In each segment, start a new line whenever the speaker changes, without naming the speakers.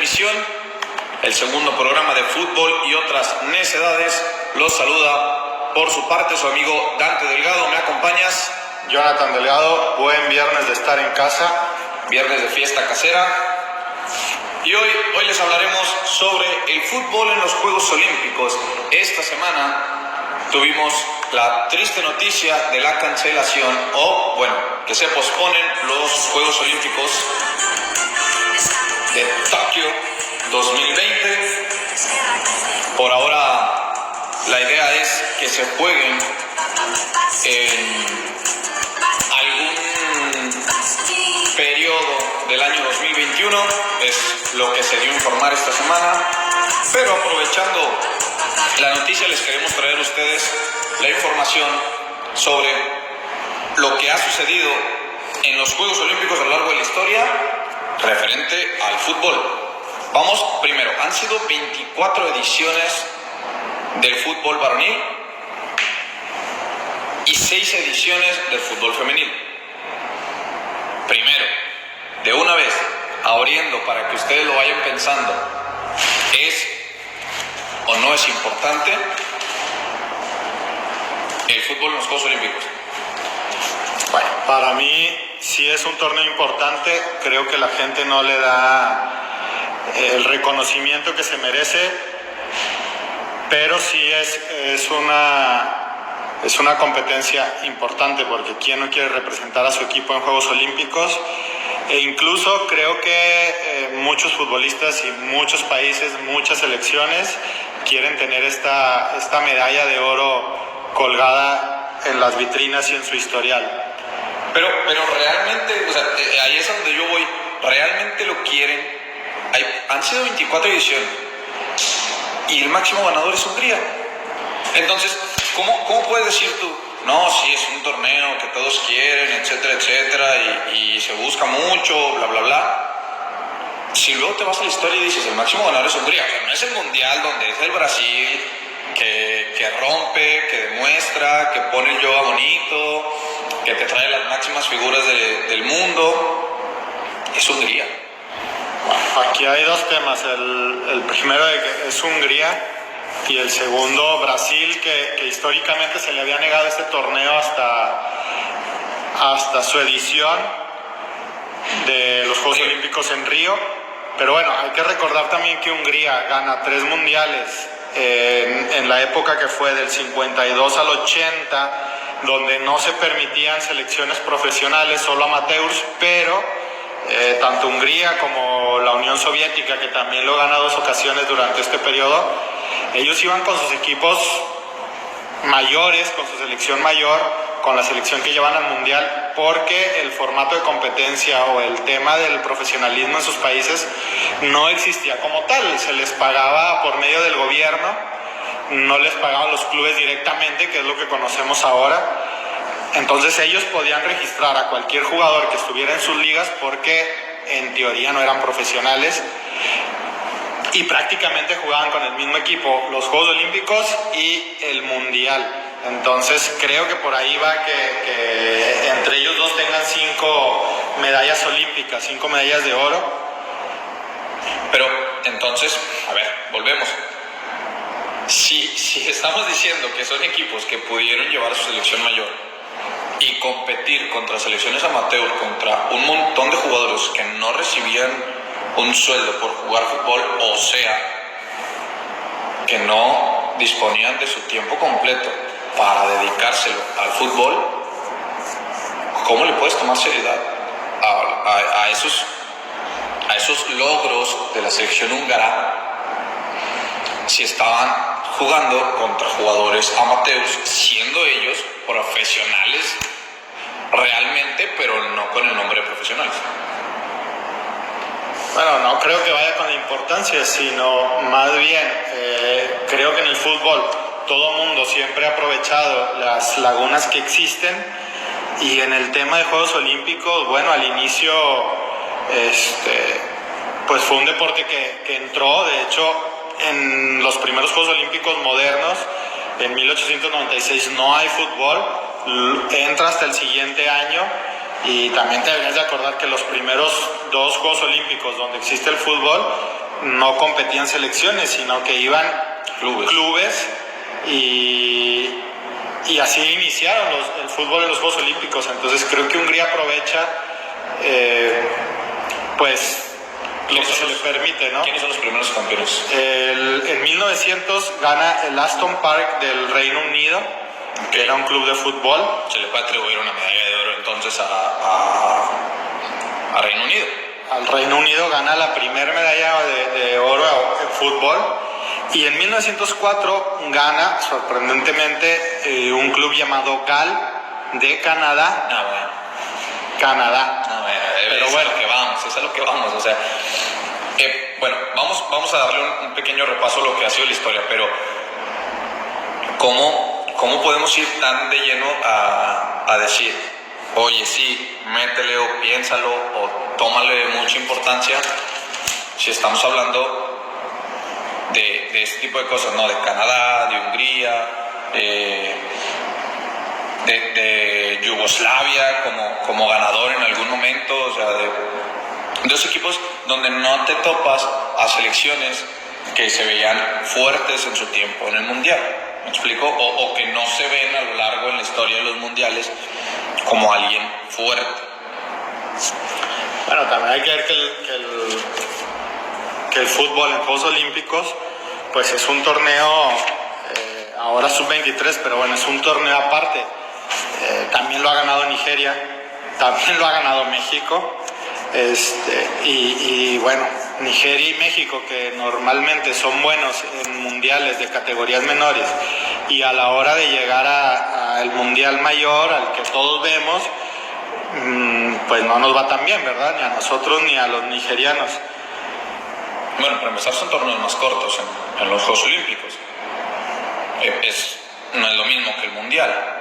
Televisión, el segundo programa de fútbol y otras necedades. Los saluda por su parte su amigo Dante Delgado. ¿Me acompañas?
Jonathan Delgado. Buen viernes de estar en casa.
Viernes de fiesta casera. Y hoy les hablaremos sobre el fútbol en los Juegos Olímpicos. Esta semana tuvimos la triste noticia de la cancelación que se posponen los Juegos Olímpicos de Tokio 2020. Por ahora la idea es que se jueguen en algún periodo del año 2021, es lo que se dio a informar esta semana. Pero aprovechando la noticia, les queremos traer a ustedes la información sobre lo que ha sucedido en los Juegos Olímpicos a lo largo de la historia referente al fútbol. Vamos primero, han sido 24 ediciones del fútbol varonil y 6 ediciones del fútbol femenil. Primero, de una vez, abriendo para que ustedes lo vayan pensando, ¿es o no es importante el fútbol en los Juegos Olímpicos?
Bueno, para mí sí es un torneo importante. Creo que la gente no le da el reconocimiento que se merece, pero sí es una competencia importante, porque ¿quién no quiere representar a su equipo en Juegos Olímpicos? E incluso creo que muchos futbolistas y muchos países, muchas selecciones quieren tener esta medalla de oro colgada en las vitrinas y en su historial.
Pero realmente, ahí es a donde yo voy. ¿Realmente lo quieren? Han sido 24 ediciones y el máximo ganador es Hungría. Entonces, ¿cómo puedes decir tú? No, sí, es un torneo que todos quieren, etcétera, etcétera, y se busca mucho, bla, bla, bla. Si luego te vas a la historia y dices, el máximo ganador es Hungría, o sea, no es el mundial donde es el Brasil, que rompe, que demuestra, que pone el yoga bonito, que te trae las máximas figuras del mundo. Es Hungría.
Bueno, aquí hay dos temas. El primero es Hungría, y el segundo, Brasil, que históricamente se le había negado este torneo hasta su edición de los Juegos Olímpicos en Río. Pero bueno, hay que recordar también que Hungría gana 3 mundiales en la época que fue del 52 al 80, donde no se permitían selecciones profesionales, solo amateurs, pero tanto Hungría como la Unión Soviética, que también lo gana 2 ocasiones durante este periodo, ellos iban con sus equipos mayores, con su selección mayor, con la selección que llevan al mundial, porque el formato de competencia o el tema del profesionalismo en sus países no existía como tal. Se les pagaba por medio del gobierno, no les pagaban los clubes directamente, que es lo que conocemos ahora. Entonces ellos podían registrar a cualquier jugador que estuviera en sus ligas, porque en teoría no eran profesionales, y prácticamente jugaban con el mismo equipo los Juegos Olímpicos y el Mundial. Entonces creo que por ahí va que entre ellos dos tengan 5 medallas olímpicas, 5 medallas de oro.
Pero entonces, a ver, volvemos. Si estamos diciendo que son equipos que pudieron llevar a su selección mayor y competir contra selecciones amateur, contra un montón de jugadores que no recibían un sueldo por jugar fútbol, o sea, que no disponían de su tiempo completo para dedicárselo al fútbol, ¿cómo le puedes tomar seriedad a esos logros de la selección húngara si estaban jugando contra jugadores amateurs, siendo ellos profesionales realmente, pero no con el nombre de profesionales?
Bueno, no creo que vaya con la importancia, sino más bien creo que en el fútbol todo mundo siempre ha aprovechado las lagunas que existen, y en el tema de Juegos Olímpicos, bueno, al inicio pues fue un deporte que entró. De hecho, en los primeros Juegos Olímpicos modernos, en 1896, no hay fútbol, entra hasta el siguiente año, Y también te deberías de acordar que los primeros 2 Juegos Olímpicos donde existe el fútbol no competían selecciones, sino que iban clubes y así iniciaron el fútbol en los Juegos Olímpicos. Entonces creo que Hungría aprovecha pues lo que se le permite, ¿no?
¿Quiénes son los primeros campeones?
En 1900 gana el Aston Park del Reino Unido, que era un club de fútbol.
Se le puede atribuir una medalla de oro entonces a Reino Unido.
Al Reino Unido gana la primera medalla de oro en fútbol. Y en 1904 gana, sorprendentemente, un club llamado GAL de Canadá.
Bueno.
Canadá.
Pero bueno, es a lo que vamos. O sea, bueno, vamos a darle un pequeño repaso a lo que ha sido la historia, pero ¿cómo podemos ir tan de lleno a decir, oye, sí, métele o piénsalo o tómale mucha importancia si estamos hablando de este tipo de cosas, ¿no? De Canadá, de Hungría, de Yugoslavia como ganador en algún momento, o sea, de 2 equipos donde no te topas a selecciones que se veían fuertes en su tiempo en el Mundial, ¿me explico? O que no se ven a lo largo en la historia de los mundiales como alguien fuerte.
Bueno, también hay que ver que el fútbol en Juegos Olímpicos pues es un torneo, ahora sub-23, pero bueno, es un torneo aparte. También lo ha ganado Nigeria, también lo ha ganado México, y bueno, Nigeria y México, que normalmente son buenos en mundiales de categorías menores, y a la hora de llegar al mundial mayor, al que todos vemos, pues no nos va tan bien, ¿verdad? Ni a nosotros ni a los nigerianos.
Bueno, para empezar son torneos más cortos en los Juegos Olímpicos. No es lo mismo que el Mundial.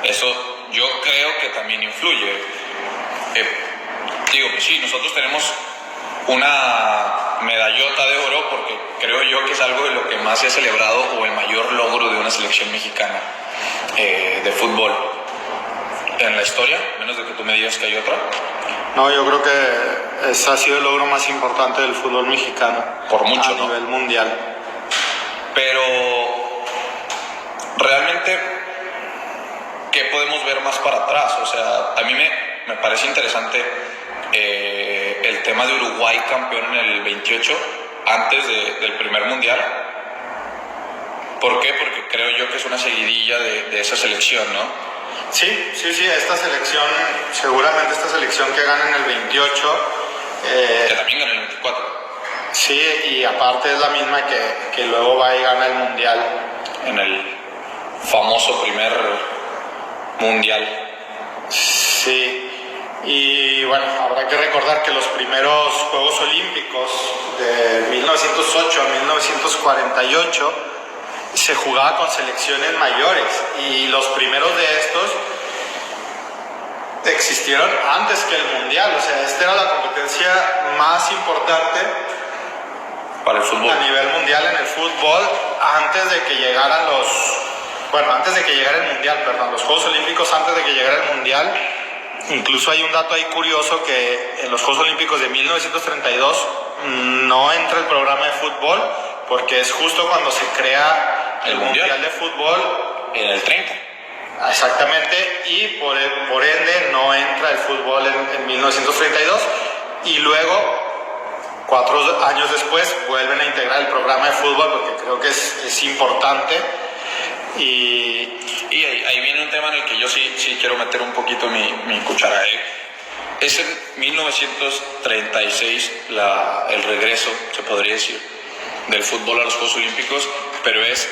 Eso yo creo que también influye. Digo que sí, nosotros tenemos una medallota de oro porque creo yo que es algo de lo que más se ha celebrado o el mayor logro de una selección mexicana de fútbol en la historia, menos de que tú me digas que hay otra.
No, yo creo que ese ha sido el logro más importante del fútbol mexicano.
Por mucho,
a nivel mundial.
Pero realmente, ¿qué podemos ver más para atrás? O sea, a mí me parece interesante el tema de Uruguay campeón en el 28, antes del primer mundial. ¿Por qué? Porque creo yo que es una seguidilla de esa selección, ¿no?
Sí, esta selección, seguramente esta selección que gana en el 28...
que también gana en el 24.
Sí, y aparte es la misma que luego va y gana el mundial.
En el famoso primer mundial.
Sí, y bueno, habrá que recordar que los primeros Juegos Olímpicos de 1908 a 1948 se jugaba con selecciones mayores, y los primeros de estos existieron antes que el mundial. O sea, esta era la competencia más importante
para el fútbol
a nivel mundial en el fútbol antes de que llegaran los Juegos Olímpicos, antes de que llegara el mundial. Incluso hay un dato ahí curioso, que en los Juegos Olímpicos de 1932 no entra el programa de fútbol, porque es justo cuando se crea el mundial de fútbol
en el 30.
Exactamente, y por ende no entra el fútbol en 1932, y luego 4 años después vuelven a integrar el programa de fútbol, porque creo que es importante. Y
ahí viene un tema en el que yo sí quiero meter un poquito mi cuchara. Es en 1936 el regreso, se podría decir, del fútbol a los Juegos Olímpicos, pero es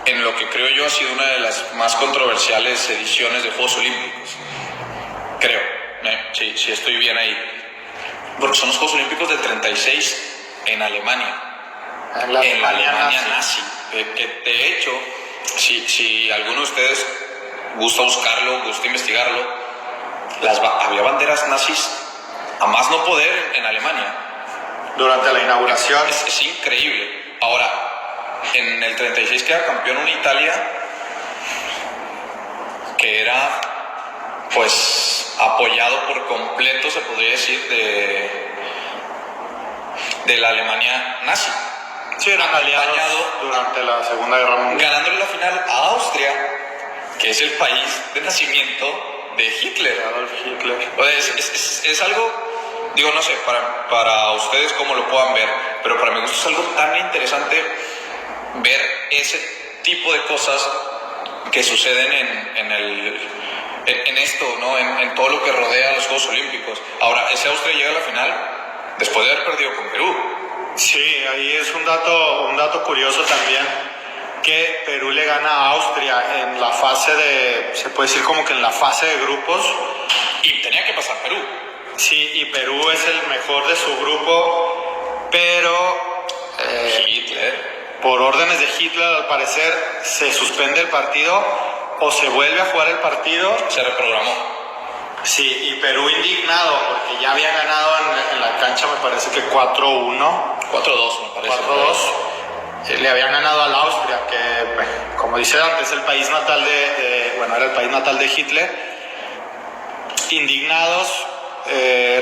en lo que creo yo ha sido una de las más controversiales ediciones de Juegos Olímpicos. Creo, sí estoy bien ahí. Porque son los Juegos Olímpicos del 36 en Alemania. En la Alemania nazi. De hecho, si alguno de ustedes gusta buscarlo, gusta investigarlo, había banderas nazis a más no poder en Alemania.
Durante la inauguración.
Es increíble. Ahora, en el 36 queda campeón una Italia que era pues apoyado por completo, se podría decir, de la Alemania nazi.
Sí, eran aliados durante la Segunda Guerra Mundial.
Ganándole la final a Austria, que es el país de nacimiento de Hitler.
Adolf Hitler.
O sea, es algo, digo, no sé, para ustedes cómo lo puedan ver, pero para mí es algo tan interesante ver ese tipo de cosas que suceden en esto, ¿no? En todo lo que rodea a los Juegos Olímpicos. Ahora, ese Austria llega a la final después de haber perdido con Perú.
Sí, ahí es un dato curioso también, que Perú le gana a Austria en la fase se puede decir como que en la fase de grupos.
Y tenía que pasar Perú.
Sí, y Perú es el mejor de su grupo, pero
Hitler.
Por órdenes de Hitler, al parecer, se suspende el partido o se vuelve a jugar el partido.
Se reprogramó.
Sí, y Perú indignado porque ya había ganado en la cancha, me parece que 4-1.
4-2, me parece.
4-2. Le habían ganado al Austria, que, como dice antes, el país natal era el país natal de Hitler. Indignados,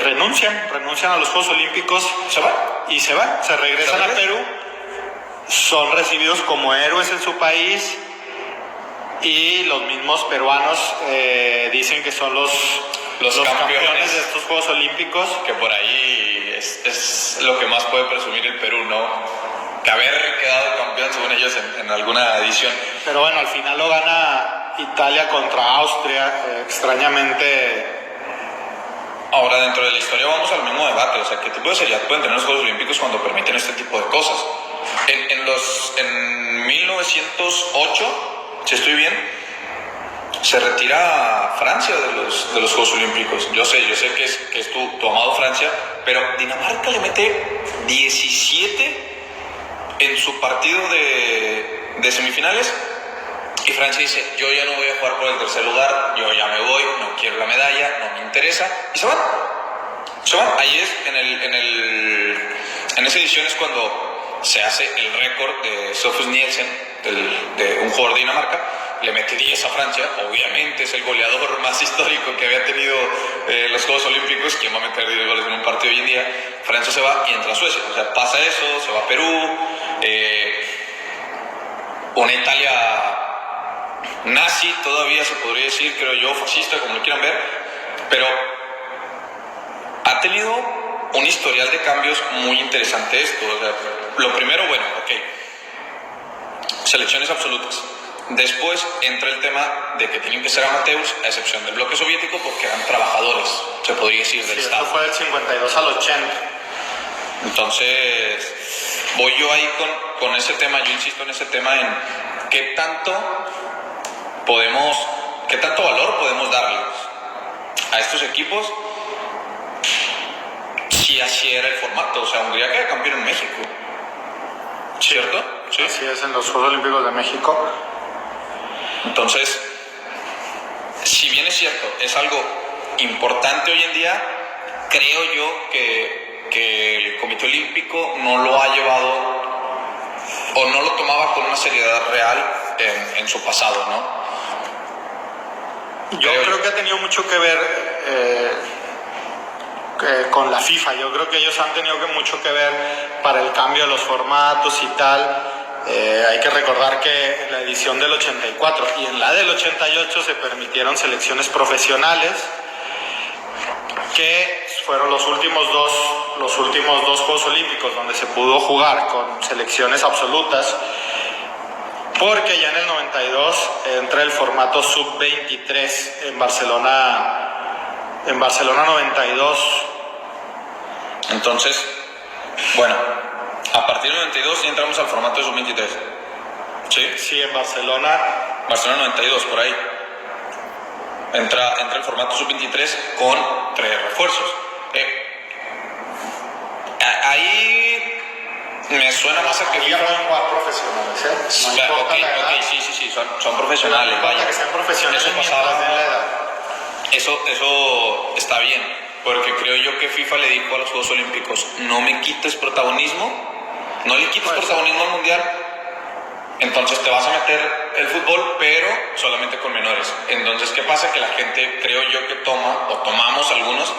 renuncian a los Juegos Olímpicos.
¿Se van?
Y se van, se regresan a Perú. Son recibidos como héroes en su país. Y los mismos peruanos dicen que son los campeones de estos Juegos Olímpicos.
Que por ahí es lo que más puede presumir el Perú, ¿no? Que haber quedado campeón, según ellos, en alguna edición.
Pero bueno, al final lo gana Italia contra Austria, extrañamente.
Ahora, dentro de la historia vamos al mismo debate, o sea, ¿qué tipo de seriedad pueden tener los Juegos Olímpicos cuando permiten este tipo de cosas? En 1908... si estoy bien, se retira Francia de los Juegos Olímpicos. Yo sé que es tu amado Francia, pero Dinamarca le mete 17 en su partido de semifinales y Francia dice, yo ya no voy a jugar por el tercer lugar, yo ya me voy, no quiero la medalla, no me interesa, y se van. Ahí es, en esa edición es cuando se hace el récord de Sofus Nielsen, de un jugador de Dinamarca, le mete 10 a Francia, obviamente es el goleador más histórico que había tenido los Juegos Olímpicos. ¿Quién va a meter 10 goles en un partido hoy en día? Francia se va y entra Suecia, o sea, pasa eso, se va a Perú, una Italia nazi todavía se podría decir, creo yo, fascista, como lo quieran ver, pero ha tenido un historial de cambios muy interesante esto. O sea, lo primero, bueno, selecciones absolutas. Después entra el tema de que tienen que ser amateurs, a excepción del bloque soviético, porque eran trabajadores, se podría decir, del Estado.
Esto fue del 52 al 80.
Entonces, voy yo ahí con ese tema, yo insisto en ese tema, en qué tanto valor podemos darles a estos equipos si así era el formato. O sea, Hungría queda campeón en México, ¿cierto?
Sí. Así es, en los Juegos Olímpicos de México.
Entonces, si bien es cierto, es algo importante hoy en día, creo yo que el Comité Olímpico no lo ha llevado o no lo tomaba con una seriedad real en su pasado, ¿no?
Yo creo que ha tenido mucho que ver con la FIFA. Yo creo que ellos han tenido mucho que ver para el cambio de los formatos y tal. Hay que recordar que en la edición del 84 y en la del 88 se permitieron selecciones profesionales, que fueron los últimos dos Juegos Olímpicos donde se pudo jugar con selecciones absolutas, porque ya en el 92 entra el formato sub-23 en Barcelona 92.
Entonces, bueno, a partir del 92 ya entramos al formato de sub-23. ¿Sí?
Sí, en Barcelona
92, por ahí. Entra el formato sub-23 con 3 refuerzos. Ahí me suena más a que
FIFA pueden jugar profesionales, ¿eh? No importa la edad.
Sí, son profesionales.
No importa que sean profesionales,
eso
mientras
pasaba.
den la edad.
Eso está bien, porque creo yo que FIFA le dijo a los Juegos Olímpicos, no me quites protagonismo, no le quites protagonismo al Mundial, Entonces te vas a meter el fútbol, pero solamente con menores. Entonces, ¿qué pasa? Que la gente, creo yo, que toma, o tomamos algunos,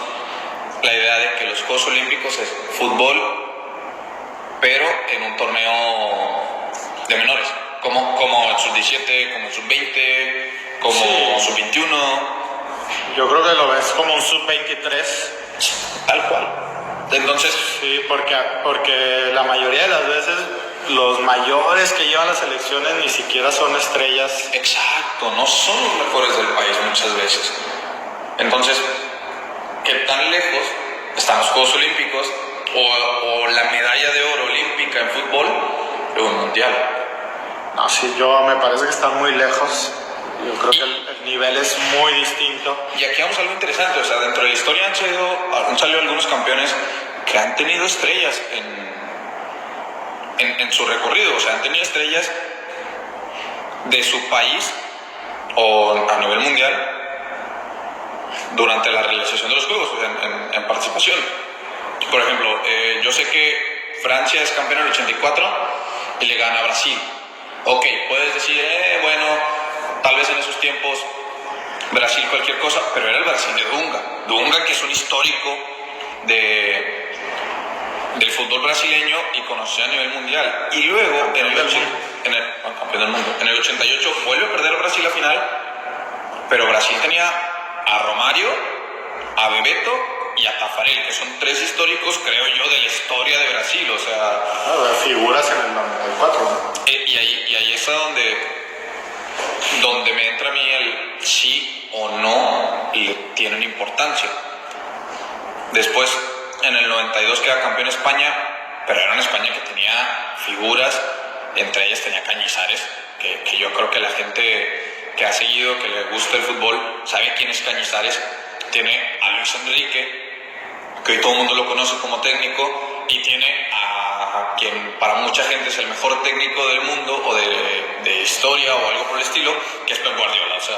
la idea de que los Juegos Olímpicos es fútbol, pero en un torneo de menores, como el sub-17, como el sub-20, como sub-21.
Yo creo que lo ves como un sub-23.
Tal cual. Entonces,
sí, porque la mayoría de las veces los mayores que llevan las selecciones ni siquiera son estrellas.
Exacto, no son los mejores del país muchas veces. Entonces, ¿qué tan lejos están los Juegos Olímpicos o la medalla de oro olímpica en fútbol de un mundial?
No, sí, me parece que están muy lejos. Yo creo que el nivel es muy distinto.
Y aquí vamos a algo interesante, o sea, dentro de la historia han salido algunos campeones que han tenido estrellas en su recorrido, o sea, han tenido estrellas de su país o a nivel mundial durante la realización de los Juegos, o sea, en participación. Por ejemplo, yo sé que Francia es campeón en el 84 y le gana a Brasil. Ok, puedes decir, bueno, tal vez en esos tiempos Brasil cualquier cosa, pero era el Brasil de Dunga. Dunga, que es un histórico del fútbol brasileño y conocido a nivel mundial. Y luego, campeón del mundo. En el 88 vuelve a perder Brasil la final, pero Brasil tenía a Romario, a Bebeto y a Tafarel, que son tres históricos, creo yo, de la historia de Brasil, o sea...
figuras en el 94, ¿no?
Y ahí es donde me entra a mí el sí o no le tienen importancia. Después, en el 92 queda campeón España, pero era una España que tenía figuras, entre ellas tenía Cañizares, que yo creo que la gente que ha seguido, que le gusta el fútbol, sabe quién es Cañizares. Tiene a Luis Enrique, que hoy todo el mundo lo conoce como técnico, y tiene a quien para mucha gente es el mejor técnico del mundo o de historia o algo por el estilo, que es Pep Guardiola. O sea,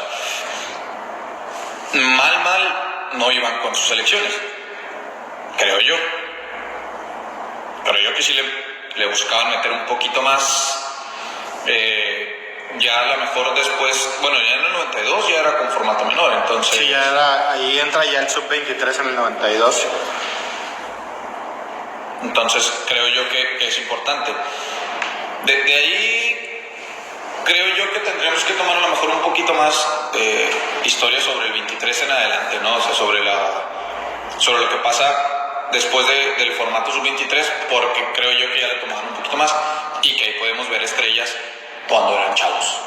mal no iban con sus selecciones, creo yo. Pero yo que sí le buscaban meter un poquito más. Ya a lo mejor después, bueno, ya en el 92 ya era con formato menor, entonces...
Sí, ahí entra ya el sub-23 en el 92.
Entonces creo yo que es importante. De ahí creo yo que tendríamos que tomar a lo mejor un poquito más historia sobre el 23 en adelante, ¿no? O sea, sobre lo que pasa después del formato sub-23, porque creo yo que ya le tomaron un poquito más y que ahí podemos ver estrellas cuando eran chavos.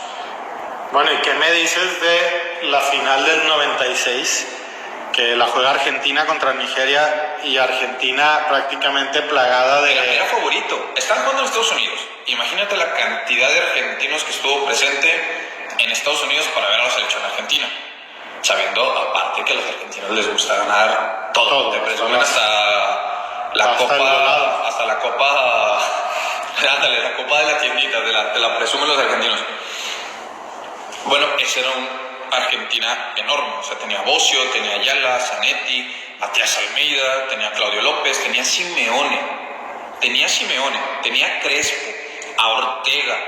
Bueno, ¿y qué me dices de la final del 96? Que la juega Argentina contra Nigeria y Argentina prácticamente plagada de...
Era favorito. Están jugando en Estados Unidos. Imagínate la cantidad de argentinos que estuvo presente en Estados Unidos para ver a la selección argentina. Sabiendo, aparte, que a los argentinos les gusta ganar todo. Te presumen hasta la copa... Ándale, la copa de la tiendita, te la presumen los argentinos. Bueno, ese era un Argentina enorme, o sea, tenía Bocio, tenía Ayala, Zanetti, Matías Almeida, tenía Claudio López, tenía Simeone, tenía Crespo, a Ortega,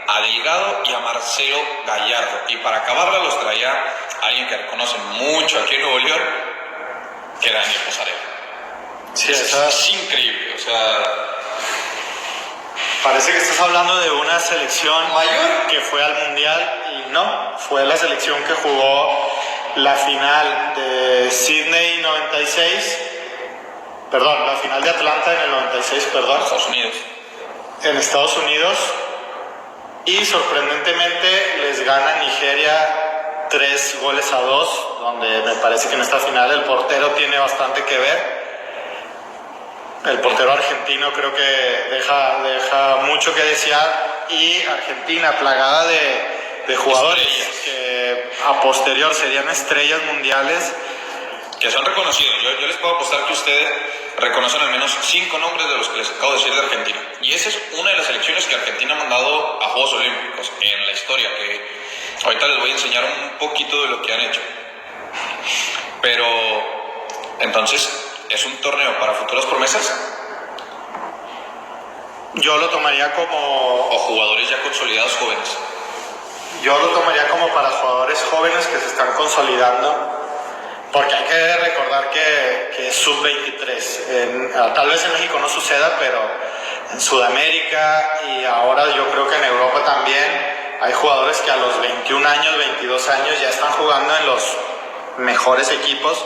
a Delgado y a Marcelo Gallardo. Y para acabarla los traía alguien que reconoce mucho aquí en Nuevo León, que era Daniel Pasarela.
Sí,
es increíble, o sea...
Parece que estás hablando de una selección
mayor
que fue al Mundial y no, fue la selección que jugó la final de Sydney 96, perdón, la final de Atlanta en el 96, perdón.
Estados Unidos.
En Estados Unidos, y sorprendentemente les gana Nigeria 3-2, donde me parece que en esta final el portero tiene bastante que ver. El portero argentino creo que deja mucho que desear, y Argentina plagada de jugadores que a posterior serían estrellas mundiales.
Que son reconocidos. Yo les puedo apostar que ustedes reconocen al menos 5 nombres de los que les acabo de decir de Argentina. Y esa es una de las selecciones que Argentina ha mandado a Juegos Olímpicos en la historia, que ahorita les voy a enseñar un poquito de lo que han hecho. Pero, entonces... ¿es un torneo para futuras promesas?
Yo lo tomaría como...
¿O jugadores ya consolidados jóvenes?
Yo lo tomaría como para jugadores jóvenes que se están consolidando, porque hay que recordar que es sub-23. Tal vez en México no suceda, pero en Sudamérica y ahora yo creo que en Europa también hay jugadores que a los 21 años, 22 años ya están jugando en los mejores equipos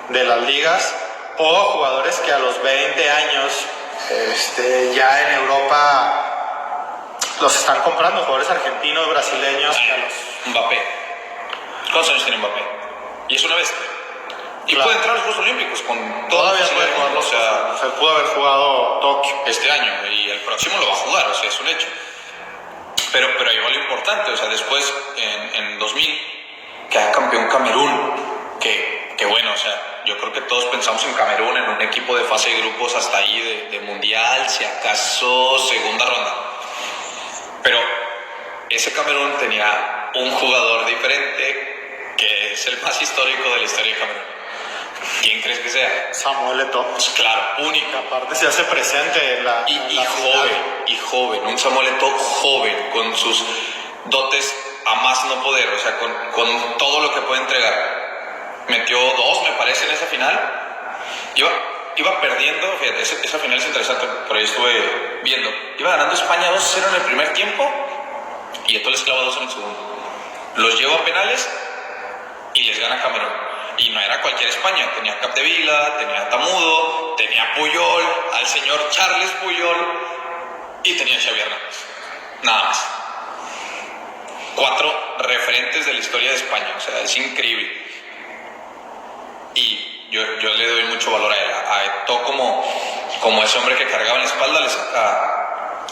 de las ligas, o jugadores que a los 20 años ya en Europa los están comprando, jugadores argentinos, brasileños.
Mbappé. ¿Cuántos años tiene Mbappé? Y es una bestia. Y
Claro.
puede entrar a los Juegos Olímpicos con
Todavía puede jugar,
o sea,
se pudo haber jugado Tokio.
este año y el próximo lo va a jugar, o sea, es un hecho. Pero ahí va lo importante, o sea, después en 2000 queda campeón Camerún, que bueno, o sea, yo creo que todos pensamos en Camerún, en un equipo de fase de grupos hasta ahí, de mundial, si acaso segunda ronda. Pero ese Camerún tenía un jugador diferente que es el más histórico de la historia de Camerún. ¿Quién crees que sea?
Samuel Eto'o.
Pues claro, única.
Aparte se hace presente en la
Y
final.
joven, un Samuel Eto'o joven, con sus dotes a más no poder, o sea, con todo lo que puede entregar. Metió 2, me parece, en esa final. Iba perdiendo, fíjate, esa final es interesante, por ahí estuve viendo. Iba ganando España 2-0 en el primer tiempo y Eto'o les clava 2 en el segundo. Los lleva a penales y les gana Camerún. Y no era cualquier España, tenía Capdevila, tenía Tamudo, tenía Puyol, al señor Charles Puyol y tenía Xavi Hernández. Nada más. 4 referentes de la historia de España, o sea, es increíble. Y yo le doy mucho valor a él, a Eto'o como ese hombre que cargaba en la espalda,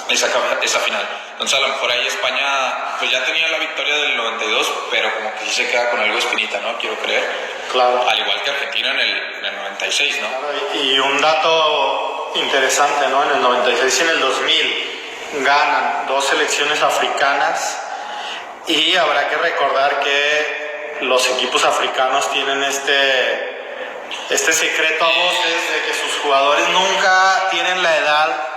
le saca esa final. Entonces a lo mejor ahí España pues ya tenía la victoria del 92, pero como que sí se queda con algo de espinita, ¿no? Quiero creer.
Claro.
Al igual que Argentina en el 96, ¿no?
Y un dato interesante, ¿no? En el 96 y en el 2000 ganan 2 selecciones africanas, y habrá que recordar que los equipos africanos tienen este secreto a voces de que sus jugadores nunca tienen la edad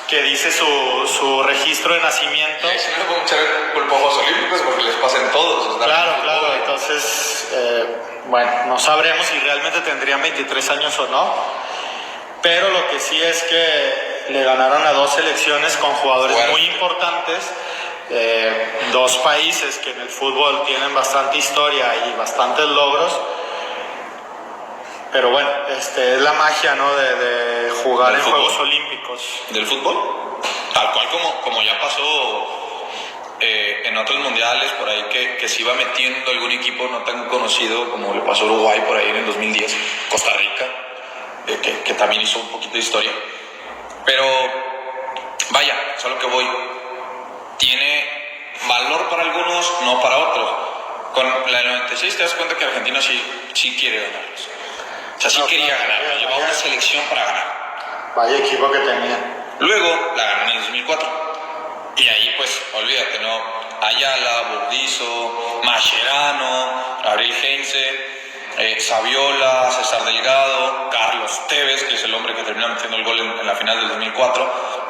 que dice su registro de nacimiento.
Sí, no le puedo echar culpa a Juegos Olímpicos porque les pasen todos.
Claro. Entonces, bueno, no sabremos si realmente tendrían 23 años o no, pero lo que sí es que le ganaron a 2 selecciones con jugadores muy importantes, 2 países que en el fútbol tienen bastante historia y bastantes logros. Pero bueno, es la magia, ¿no? de jugar en Juegos Olímpicos.
¿Del fútbol? Tal cual como ya pasó en otros mundiales, por ahí que se iba metiendo algún equipo no tan conocido, como le pasó a Uruguay por ahí en el 2010, Costa Rica, que también hizo un poquito de historia. Pero vaya, es a lo que voy. Tiene valor para algunos, no para otros. Con la del 96 te das cuenta que Argentina sí quiere ganarlos. O sea, sí quería ganar, llevaba una selección para ganar.
Vaya equipo que tenía.
Luego la ganaron en el 2004. Y ahí, pues, olvídate, ¿no? Ayala, Burdizo, Mascherano, Gabriel Heinze, Saviola, César Delgado, Carlos Tevez, que es el hombre que terminó metiendo el gol en la final del 2004,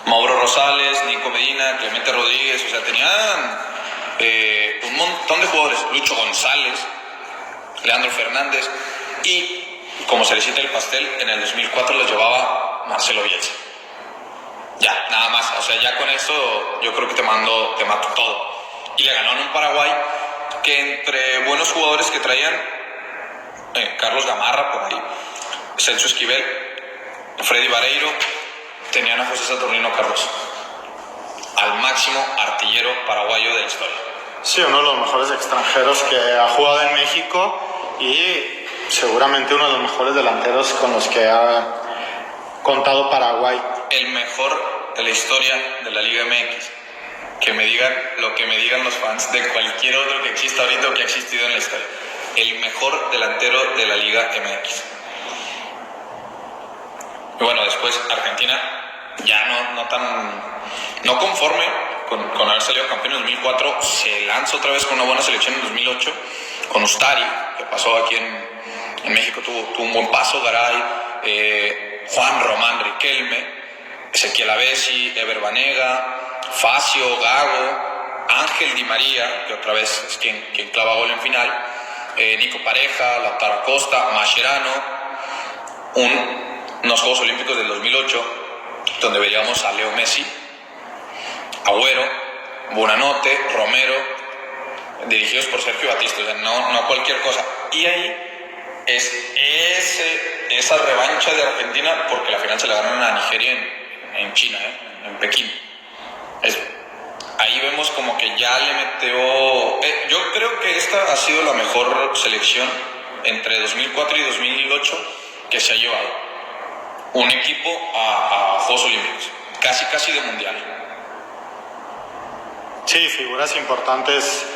Mauro Rosales, Nico Medina, Clemente Rodríguez, o sea, tenían un montón de jugadores, Lucho González, Leandro Fernández, y como cerecita del pastel, en el 2004 los llevaba Marcelo Bielsa. Ya, nada más, o sea, ya con eso yo creo que te mato todo. Y le ganaron un Paraguay que entre buenos jugadores que traían, Carlos Gamarra por ahí, Celso Esquivel, Freddy Vareiro, tenían a José Saturnino Cardoso, al máximo artillero paraguayo de la historia.
Sí, uno de los mejores extranjeros que ha jugado en México y seguramente uno de los mejores delanteros con los que ha contado Paraguay.
El mejor de la historia de la Liga MX. Que me digan lo que me digan los fans de cualquier otro que exista ahorita o que ha existido en la historia. El mejor delantero de la Liga MX. Y bueno, después Argentina, ya no conforme con haber salido campeón en 2004, se lanza otra vez con una buena selección en 2008, con Ustari, que pasó aquí en México, tuvo un buen paso, Garay, Juan Román Riquelme, Ezequiel Avesi, Ever Banega, Facio, Gago, Ángel Di María, que otra vez es quien clava gol en final, Nico Pareja, Lautaro Acosta, Mascherano, unos Juegos Olímpicos del 2008, donde veíamos a Leo Messi, Agüero, Buonanotte, Romero, dirigidos por Sergio Batista, o sea, no cualquier cosa. Y ahí es esa revancha de Argentina, porque la final se la ganaron a Nigeria en China, en Pekín. Ahí vemos como que ya le metió... yo creo que esta ha sido la mejor selección entre 2004 y 2008 que se ha llevado un equipo a Juegos Olímpicos, casi de mundial.
Sí, figuras importantes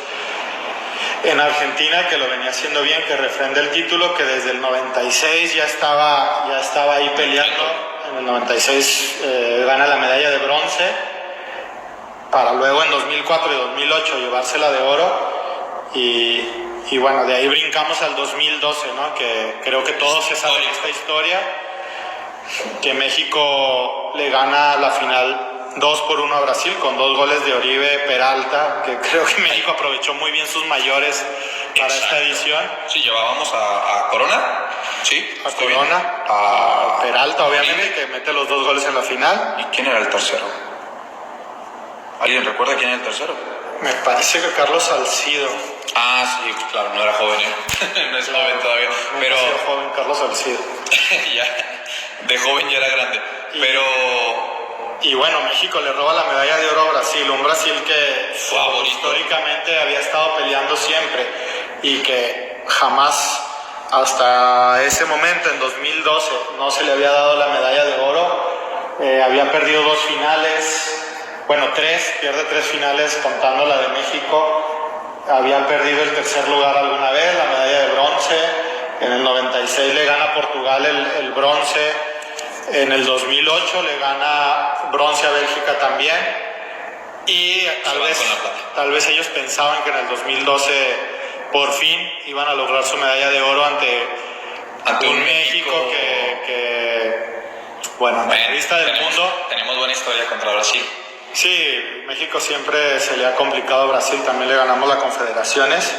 en Argentina, que lo venía haciendo bien, que refrenda el título, que desde el 96 ya estaba ahí peleando. En el 96 gana la medalla de bronce, para luego en 2004 y 2008 llevársela de oro. Y bueno, de ahí brincamos al 2012, ¿no? Que creo que todos se saben esta historia, que México le gana la final 2-1 a Brasil con 2 goles de Oribe Peralta, que creo que México aprovechó muy bien sus mayores para esta edición.
Sí, llevábamos a Corona, sí,
a Corona, a Peralta, obviamente, Oribe, que mete los 2 goles en la final.
¿Y quién era el tercero? ¿Alguien recuerda quién era el tercero?
Me parece que Carlos Salcido.
Ah, sí, claro, no era joven, no es joven todavía, pero...
No joven Carlos Salcido.
Ya, de joven ya era grande, pero...
Y bueno, México le roba la medalla de oro a Brasil, un Brasil que históricamente había estado peleando siempre y que jamás hasta ese momento, en 2012, no se le había dado la medalla de oro. Había perdido 2 finales, bueno, 3, pierde 3 finales contando la de México. Había perdido el tercer lugar alguna vez, la medalla de bronce. En el 96 le gana a Portugal el bronce. En el 2008 le gana bronce a Bélgica también. Y tal vez ellos pensaban que en el 2012 por fin iban a lograr su medalla de oro ante un México que bueno, en la vista del mundo...
Tenemos buena historia contra Brasil.
Sí, México siempre se le ha complicado a Brasil, también le ganamos las Confederaciones.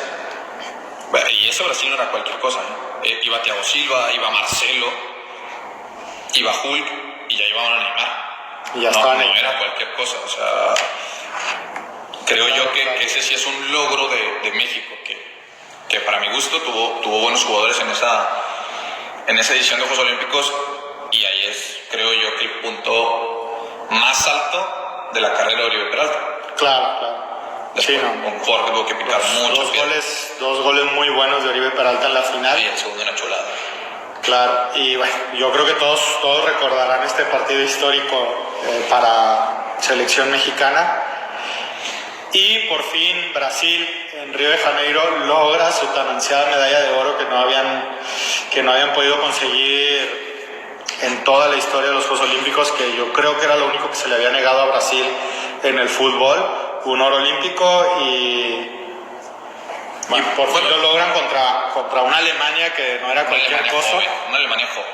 Y eso Brasil no era cualquier cosa, ¿eh? Iba Thiago Silva, iba Marcelo, iba Hulk y ya llevaban a Neymar.
Y ya estaban
no era cualquier cosa, o sea, creo yo que ese sí es un logro de México, que para mi gusto tuvo buenos jugadores en esa edición de Juegos Olímpicos, y ahí es, creo yo, que el punto más alto de la carrera de Oribe Peralta.
Claro.
Después, sí, un jugador que tuvo que picar mucho.
2 goles muy buenos de Oribe Peralta en la final.
Y el segundo una chulada.
Claro, y bueno, yo creo que todos recordarán este partido histórico para selección mexicana. Y por fin Brasil en Río de Janeiro logra su tan ansiada medalla de oro que no habían podido conseguir en toda la historia de los Juegos Olímpicos, que yo creo que era lo único que se le había negado a Brasil en el fútbol, un oro olímpico. Y por fin lo logran contra una Alemania que no era cualquier cosa.
Una Alemania joven,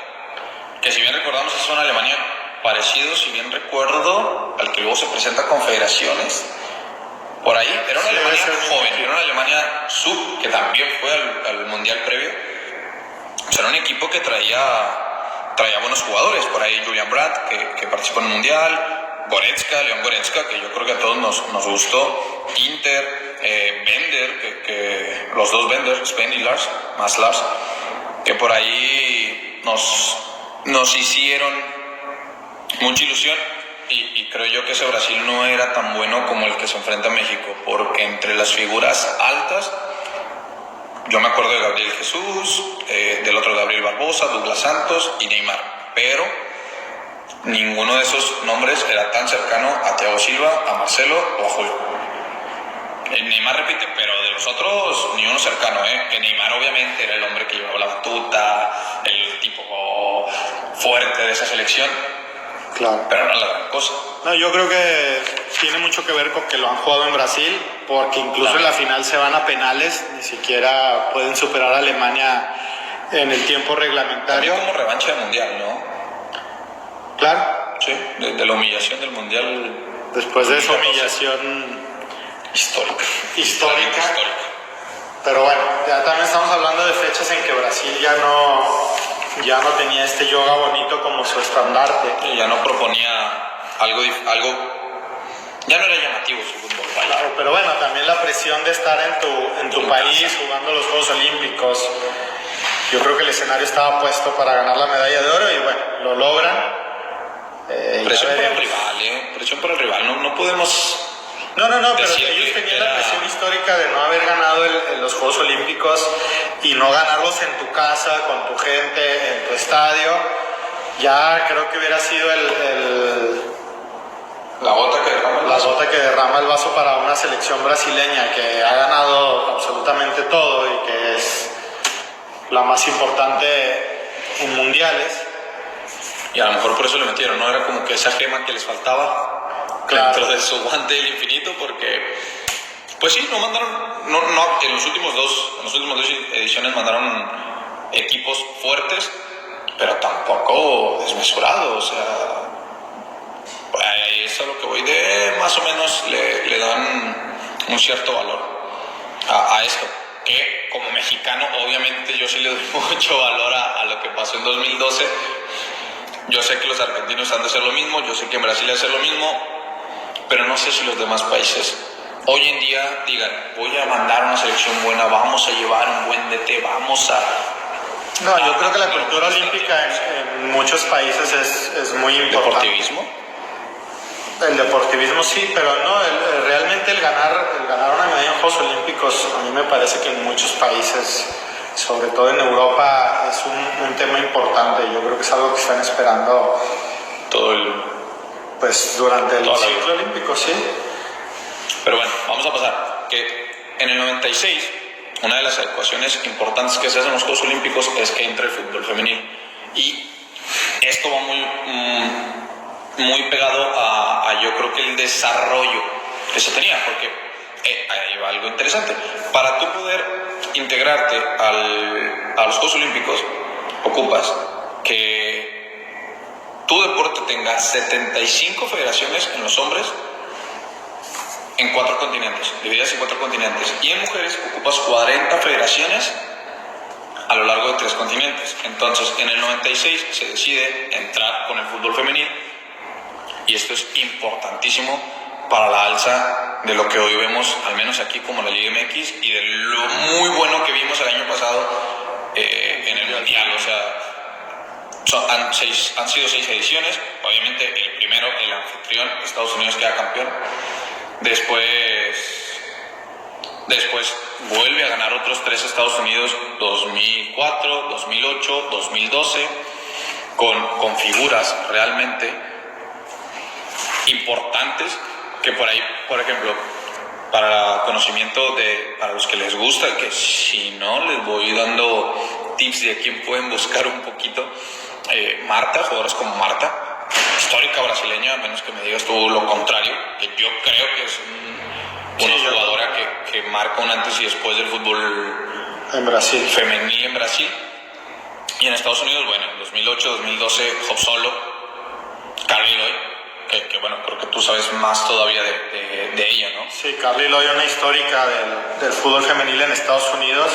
que si bien recordamos es una Alemania parecido, si bien recuerdo, al que luego se presenta a Confederaciones. Por ahí, era una Alemania joven, era una Alemania sub, que también fue al Mundial previo. O sea, era un equipo que traía buenos jugadores. Por ahí Julian Brandt, que participó en el Mundial, León Goretzka, que yo creo que a todos nos gustó, Inter, Bender, que los dos Bender, Sven y Lars, más Lars, que por ahí nos hicieron mucha ilusión. Y creo yo que ese Brasil no era tan bueno como el que se enfrenta a México, porque entre las figuras altas, yo me acuerdo de Gabriel Jesús, del otro Gabriel Barbosa, Douglas Santos y Neymar, pero ninguno de esos nombres era tan cercano a Thiago Silva, a Marcelo o a Julio. Neymar repite, pero de los otros ni uno cercano, que Neymar obviamente era el hombre que llevaba la batuta, el tipo fuerte de esa selección.
Claro.
Pero no es la gran cosa.
No, yo creo que tiene mucho que ver con que lo han jugado en Brasil, porque incluso en la final se van a penales, ni siquiera pueden superar a Alemania en el tiempo reglamentario.
También como revancha de mundial, ¿no?
Claro,
sí, de la humillación del Mundial.
Después de esa humillación
Histórica.
histórica. Pero bueno, ya también estamos hablando de fechas en que Brasil ya no tenía este yoga bonito como su estandarte.
Y ya no proponía algo, ya no era llamativo su fútbol.
Claro, pero bueno, también la presión de estar en tu país jugando los Juegos Olímpicos. Yo creo que el escenario estaba puesto para ganar la medalla de oro y bueno, lo logran.
Presión por el rival, presión por el rival. No podemos.
No, pero ellos tenían la presión histórica de no haber ganado los Juegos Olímpicos y no ganarlos en tu casa, con tu gente, en tu estadio. Ya creo que hubiera sido
la gota que derrama
el vaso para una selección brasileña que ha ganado absolutamente todo y que es la más importante en mundiales.
Y a lo mejor por eso le metieron, ¿no? Era como que esa gema que les faltaba. Claro. Dentro de su guante del infinito, porque pues sí, no mandaron, en los últimos dos ediciones mandaron equipos fuertes, pero tampoco desmesurados, o sea, eso es a lo que voy, de más o menos le dan un cierto valor a esto, que como mexicano obviamente yo sí le doy mucho valor a lo que pasó en 2012. Yo sé que los argentinos han de hacer lo mismo, yo sé que en Brasil han de hacer lo mismo, pero no sé si los demás países hoy en día digan, voy a mandar una selección buena, vamos a llevar un buen DT, vamos a...
No, yo creo que la cultura olímpica en muchos países es muy importante.
¿Deportivismo?
El deportivismo sí, pero no, realmente el ganar una medalla en Juegos Olímpicos, a mí me parece que en muchos países, sobre todo en Europa, es un tema importante. Yo creo que es algo que están esperando durante el ciclo olímpico, sí.
Pero bueno, vamos a pasar. Que en el 96, una de las ecuaciones importantes que se hacen en los Juegos Olímpicos es que entra el fútbol femenil. Y esto va muy pegado a yo creo que el desarrollo que se tenía, porque ahí va algo interesante. Para tú poder integrarte a los Juegos Olímpicos, ocupas que tu deporte tenga 75 federaciones en los hombres en 4 continentes, divididas en 4 continentes, y en mujeres ocupas 40 federaciones a lo largo de 3 continentes. Entonces, en el 96 se decide entrar con el fútbol femenil, y esto es importantísimo para la alza de lo que hoy vemos, al menos aquí como la Liga MX, y de lo muy bueno que vimos el año pasado en el Mundial. O sea, han sido 6 ediciones. Obviamente el primero, el anfitrión, Estados Unidos, queda campeón. Después vuelve a ganar otros 3 Estados Unidos, 2004, 2008, 2012, con figuras realmente importantes que por ahí, por ejemplo, para conocimiento para los que les gusta, que si no les voy dando tips de a quién pueden buscar un poquito. Marta, jugadoras como Marta, histórica brasileña, a menos que me digas tú lo contrario, que yo creo que es una jugadora que marca un antes y después del fútbol
en Brasil,
femenil en Brasil. Y en Estados Unidos, bueno, en 2008, 2012, Hope Solo, Carly Lloyd, que bueno, creo que tú sabes más todavía de ella, ¿no?
Sí, Carly Lloyd, una histórica del fútbol femenil en Estados Unidos,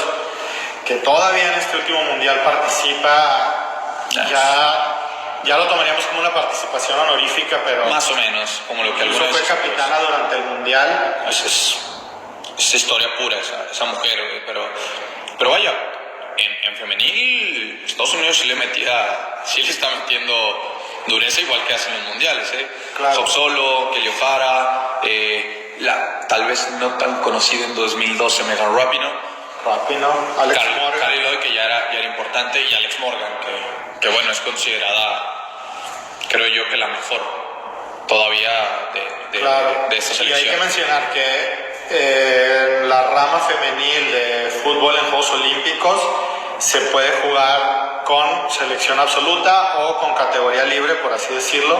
que todavía en este último mundial participa. Ya lo tomaríamos como una participación honorífica, pero
más o menos, como lo que alguna
vez fue capitana durante el mundial.
Es historia pura esa mujer, pero vaya, en femenil Estados Unidos sí le está metiendo dureza, igual que hacen en los mundiales,
Claro.
Hope Solo, Kelly O'Hara, tal vez no tan conocida en 2012 Megan Rapinoe,
Alex Morgan,
Carly Lloyd, que ya era importante, y Alex Morgan, que bueno, es considerada, creo yo, que la mejor todavía de esta selección.
Y hay que mencionar que en la rama femenil de fútbol en Juegos Olímpicos se puede jugar con selección absoluta o con categoría libre, por así decirlo,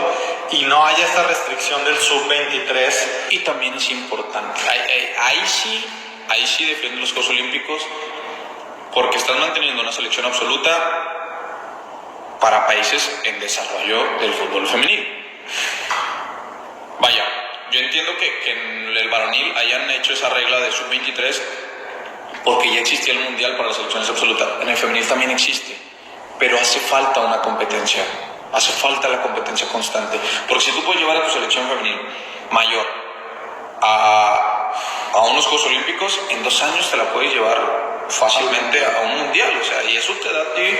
y no hay esta restricción del sub-23.
Y también es importante, ahí sí defienden los Juegos Olímpicos, porque están manteniendo una selección absoluta para países en desarrollo del fútbol femenil. yo entiendo que en el varonil hayan hecho esa regla de sub-23 porque ya existía el mundial para las selecciones absolutas. En el femenil también existe, pero hace falta una competencia, hace falta la competencia constante, porque si tú puedes llevar a tu selección femenil mayor a unos Juegos Olímpicos, en 2 años te la puedes llevar fácilmente a un mundial, o sea, y eso te da a ti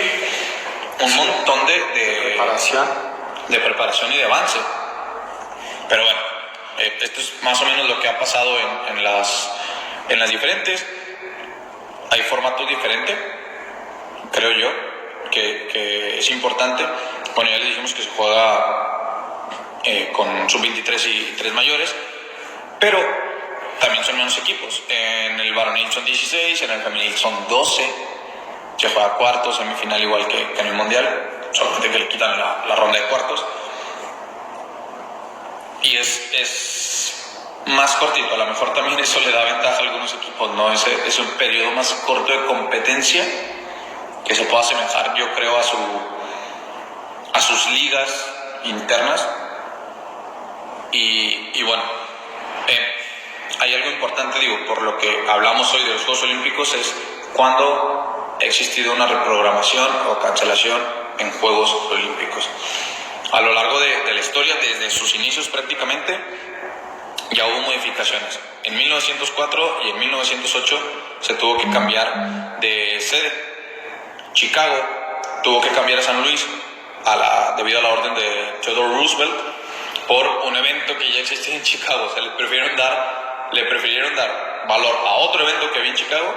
un montón de preparación y de avance. Pero bueno, esto es más o menos lo que ha pasado en las diferentes. Hay formatos diferentes, creo yo, que es importante. Bueno, ya les dijimos que se juega con sub-23 y 3 mayores, pero también son menos equipos. En el varonil son 16, en el femenil son 12. Se juega cuartos, semifinal igual que en el mundial, solamente que le quitan la ronda de cuartos. Y es más cortito, a lo mejor también eso le da ventaja a algunos equipos, ¿no? Es un periodo más corto de competencia que se puede asemejar, yo creo, a sus ligas internas. Y bueno, hay algo importante, digo, por lo que hablamos hoy de los Juegos Olímpicos, es cuando ha existido una reprogramación o cancelación en Juegos Olímpicos. A lo largo de la historia, desde sus inicios prácticamente, ya hubo modificaciones. En 1904 y en 1908 se tuvo que cambiar de sede. Chicago tuvo que cambiar a San Luis debido a la orden de Theodore Roosevelt por un evento que ya existía en Chicago. O sea, le prefirieron dar valor a otro evento que había en Chicago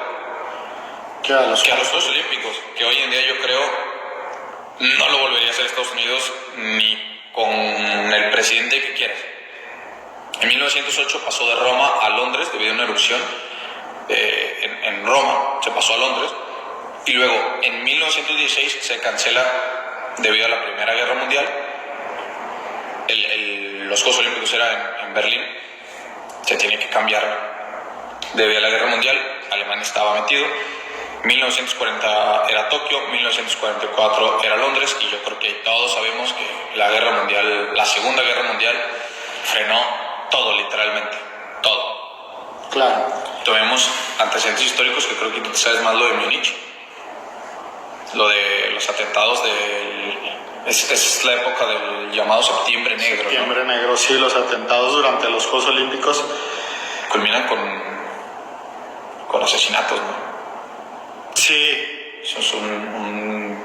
que a los Juegos Olímpicos, que hoy en día yo creo no lo volvería a hacer Estados Unidos ni con el presidente que quieras. En 1908 pasó de Roma a Londres debido a una erupción en Roma, se pasó a Londres, y luego en 1916 se cancela debido a la Primera Guerra Mundial. Los Juegos Olímpicos eran en Berlín, se tiene que cambiar debido a la Guerra Mundial. Alemania estaba metido. 1940 era Tokio, 1944 era Londres, y yo creo que todos sabemos que la Segunda Guerra Mundial frenó todo, literalmente, todo.
Claro.
Tomemos antecedentes históricos, que creo que tú sabes más lo de Múnich, lo de los atentados es la época del llamado Septiembre Negro.
Septiembre Negro, sí, los atentados durante los Juegos Olímpicos
culminan con asesinatos, ¿no?
Sí.
Eso es un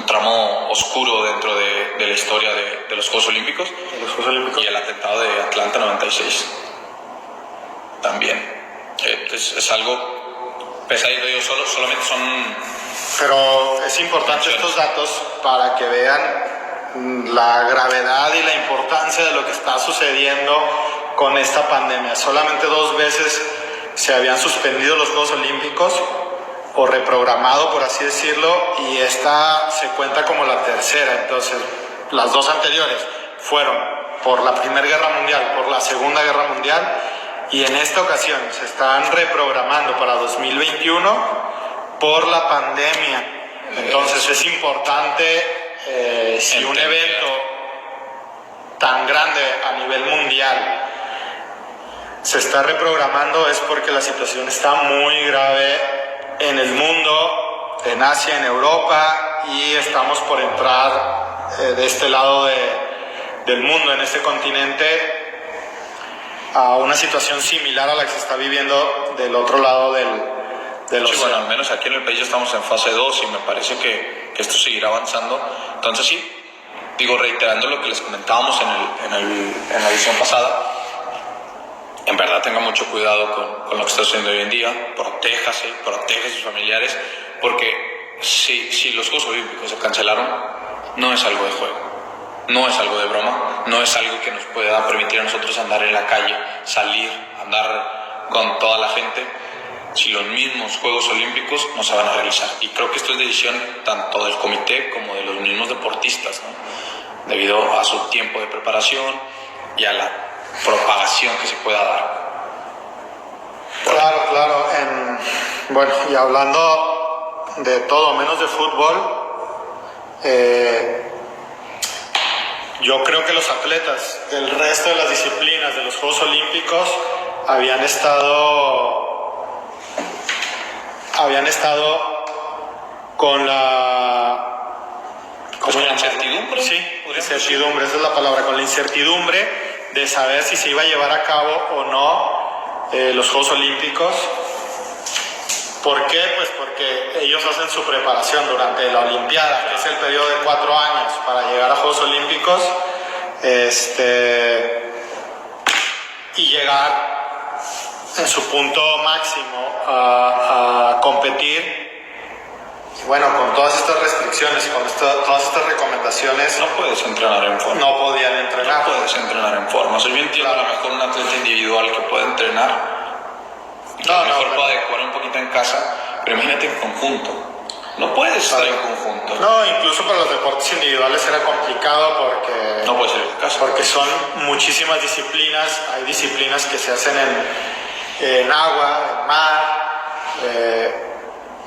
tramo oscuro dentro de la historia de los Juegos Olímpicos. Y el atentado de Atlanta 96 también. Es algo pesadito, digo, solamente son...
Pero es importante estos datos para que vean la gravedad y la importancia de lo que está sucediendo con esta pandemia. Solamente 2 veces se habían suspendido los Juegos Olímpicos, o reprogramado, por así decirlo, y esta se cuenta como la tercera. Entonces, las 2 anteriores fueron por la Primera Guerra Mundial, por la Segunda Guerra Mundial, y en esta ocasión se están reprogramando para 2021 por la pandemia. Entonces es importante, si un evento tan grande a nivel mundial se está reprogramando, es porque la situación está muy grave en el mundo, en Asia, en Europa, y estamos por entrar de este lado del mundo, en este continente, a una situación similar a la que se está viviendo del otro lado del océano.
Sí, bueno, al menos aquí en el país ya estamos en fase 2 y me parece que esto seguirá avanzando. Entonces sí, digo, reiterando lo que les comentábamos en la edición pasada, en verdad tenga mucho cuidado con lo que está sucediendo hoy en día, protege a sus familiares, porque si los Juegos Olímpicos se cancelaron, no es algo de juego, no es algo de broma, no es algo que nos pueda permitir a nosotros andar en la calle, salir, andar con toda la gente, si los mismos Juegos Olímpicos no se van a realizar. Y creo que esto es decisión tanto del comité como de los mismos deportistas, ¿no? Debido a su tiempo de preparación y a la propagación que se pueda dar.
Claro. Bueno, y hablando de todo menos de fútbol, yo creo que los atletas del resto de las disciplinas de los Juegos Olímpicos habían estado con la...
Pues con la incertidumbre.
Sí, incertidumbre, esa es la palabra, con la incertidumbre de saber si se iba a llevar a cabo o no los Juegos Olímpicos. ¿Por qué? Pues porque ellos hacen su preparación durante la Olimpiada, que es el periodo de 4 años para llegar a Juegos Olímpicos, y llegar en su punto máximo a competir. Bueno, con todas estas restricciones, con todas estas recomendaciones,
no puedes entrenar en forma.
No podían entrenar.
No puedes entrenar en forma. O sea, yo entiendo, claro, a lo mejor un atleta individual que puede entrenar, a lo mejor puede adecuar un poquito en casa, pero imagínate en conjunto. No puedes estar en conjunto.
No, incluso para los deportes individuales era complicado porque...
No puede ser el caso.
Porque son muchísimas disciplinas. Hay disciplinas que se hacen en agua, en mar.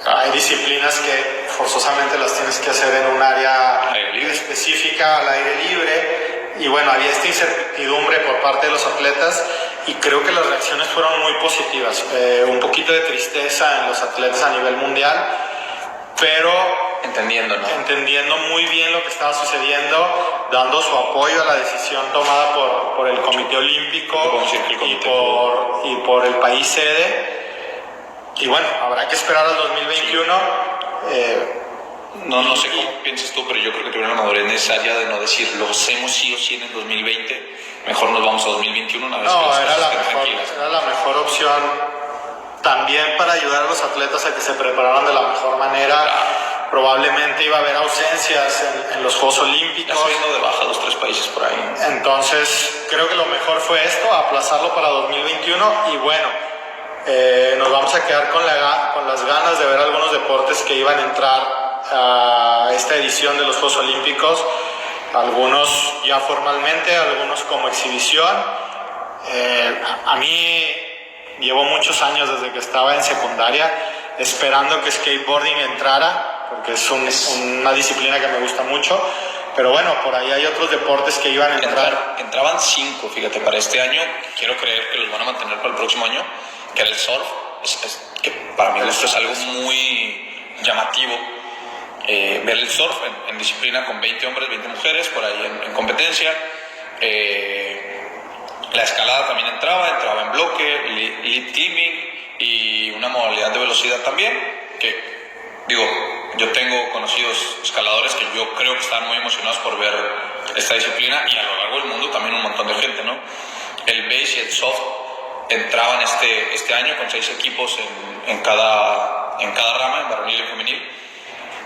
Hay disciplinas que forzosamente las tienes que hacer en un área específica, al aire libre. Y bueno, había esta incertidumbre por parte de los atletas y creo que las reacciones fueron muy positivas. Un poquito de tristeza en los atletas a nivel mundial, pero entendiendo muy bien lo que estaba sucediendo, dando su apoyo a la decisión tomada por el Comité Olímpico y por el país sede. Y bueno, habrá que esperar al 2021.
No sé cómo piensas tú, pero yo creo que tuvieron la madurez necesaria de no decir lo hacemos sí o sí en el 2020, mejor nos vamos a 2021 una vez que las cosas estén tranquilas.
Era la mejor opción también para ayudar a los atletas a que se prepararan de la mejor manera. Probablemente iba a haber ausencias en los Juegos Olímpicos.
Ya subiendo de baja 2 o 3 países por ahí.
Entonces creo que lo mejor fue esto, aplazarlo para 2021 y bueno. Nos vamos a quedar con las ganas de ver algunos deportes que iban a entrar a esta edición de los Juegos Olímpicos, algunos ya formalmente, algunos como exhibición. A mí llevo muchos años desde que estaba en secundaria esperando que skateboarding entrara, porque es una disciplina que me gusta mucho, pero bueno, por ahí hay otros deportes que iban a entrar.
Entraban 5, fíjate, para este año. Quiero creer que los van a mantener para el próximo año, que era el surf, que para mí esto es algo muy llamativo, ver el surf en disciplina con 20 hombres, 20 mujeres, por ahí en competencia. La escalada también entraba en bloque, lead climbing y una modalidad de velocidad también, que digo, yo tengo conocidos escaladores que yo creo que están muy emocionados por ver esta disciplina, y a lo largo del mundo también un montón de gente, ¿no? El base y el soft entraban este año con 6 equipos en cada rama, en varonil y femenil,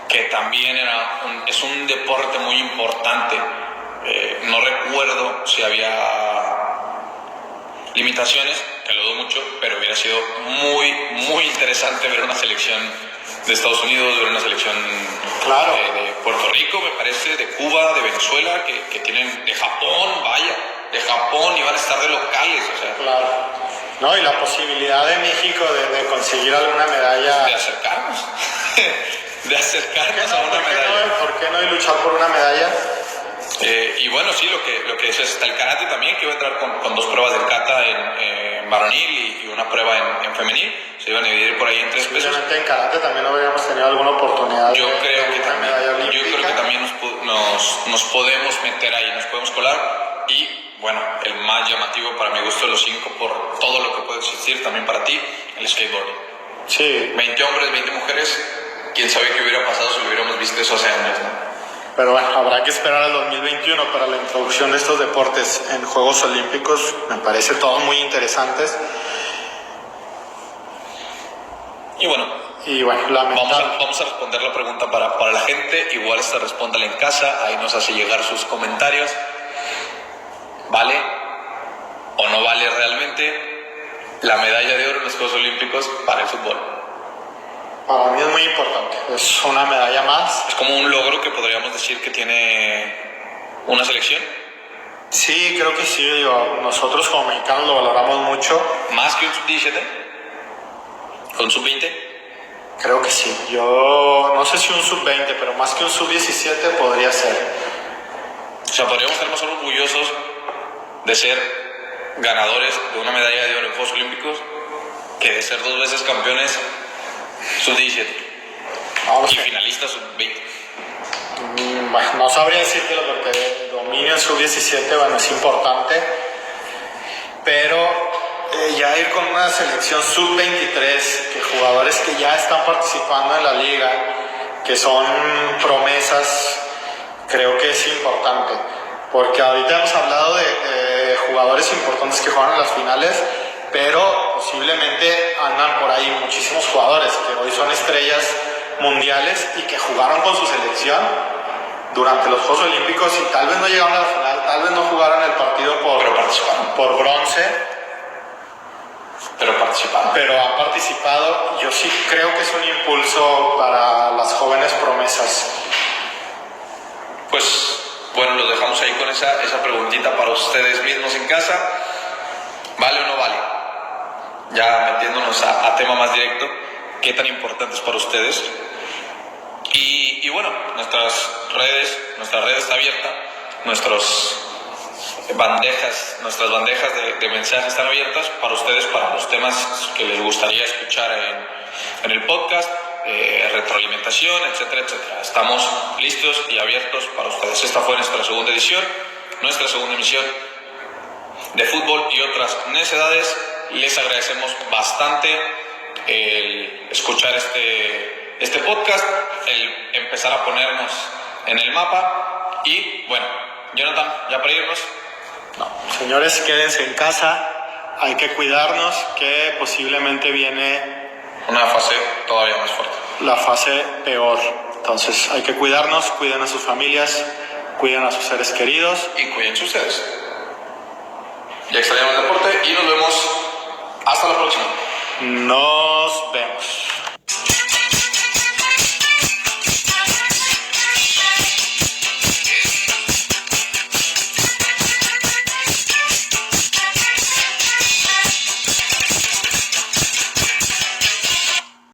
que también es un deporte muy importante. No recuerdo si había limitaciones, que lo dudo mucho, pero hubiera sido muy, muy interesante ver una selección de Estados Unidos, ver una selección de Puerto Rico, me parece, de Cuba, de Venezuela, que tienen, de Japón, de Japón, y van a estar de locales, o sea.
Claro. No, y la posibilidad de México de conseguir alguna medalla.
De acercarnos. A una medalla.
¿Por qué no y luchar por una medalla?
Y bueno, sí, lo que es está el karate también, que iba a entrar con 2 pruebas del kata en varonil y una prueba en femenil. Se iban a dividir por ahí en 3 pesos.
En karate también no habríamos tenido alguna oportunidad.
Yo creo que también nos podemos meter ahí, nos podemos colar. Y bueno, el más llamativo para mi gusto de los 5, por todo lo que puede existir también para ti, el skateboarding.
Sí.
20 hombres, 20 mujeres. ¿Quién sabe qué hubiera pasado si lo hubiéramos visto eso hace años, no?
Pero bueno, habrá que esperar al 2021 para la introducción de estos deportes en Juegos Olímpicos. Me parece todo muy interesantes.
Y bueno, vamos a responder la pregunta para la gente. Igual esta respóndala en casa, ahí nos hace llegar sus comentarios. ¿Vale o no vale realmente la medalla de oro en los Juegos Olímpicos para el fútbol?
Para mí es muy importante, es una medalla más.
Es como un logro que podríamos decir que tiene una selección.
Sí, creo que sí, digo, nosotros como mexicanos lo valoramos mucho.
¿Más que un sub-17? ¿O un sub-20?
Creo que sí, yo no sé si un sub-20, pero más que un sub-17 podría ser.
sea, podríamos estar más orgullosos de ser ganadores de una medalla de oro en Juegos Olímpicos que de ser 2 veces campeones sub-17 y finalistas sub-20.
Bueno, no sabría decírtelo porque el dominio en sub-17, bueno, es importante, pero ya ir con una selección sub-23, que jugadores que ya están participando en la liga, que son promesas, creo que es importante, porque ahorita hemos hablado de jugadores importantes que juegan en las finales, pero posiblemente andan por ahí muchísimos jugadores que hoy son estrellas mundiales y que jugaron con su selección durante los Juegos Olímpicos y tal vez no llegaron a la final, tal vez no jugaron el partido por bronce, pero han participado. Yo sí creo que es un impulso para las jóvenes promesas.
Pues bueno, los dejamos ahí con esa preguntita para ustedes mismos en casa. ¿Vale o no vale? Ya metiéndonos a tema más directo, ¿qué tan importante es para ustedes? Y bueno, nuestras redes está abierta, nuestras bandejas de mensajes están abiertas para ustedes, para los temas que les gustaría escuchar en el podcast, retroalimentación, etcétera, etcétera. Estamos listos y abiertos para ustedes. Esta fue nuestra segunda edición, nuestra segunda emisión de fútbol y otras necedades. Les agradecemos bastante el escuchar este podcast, el empezar a ponernos en el mapa. Y bueno, Jonathan, ya para irnos.
No, señores, quédense en casa, hay que cuidarnos, que posiblemente viene
una fase todavía más fuerte,
la fase peor. Entonces hay que cuidarnos, cuiden a sus familias, cuiden a sus seres queridos
y cuídense ustedes. Ya extrañamos el deporte y nos vemos hasta la próxima.
Nos vemos.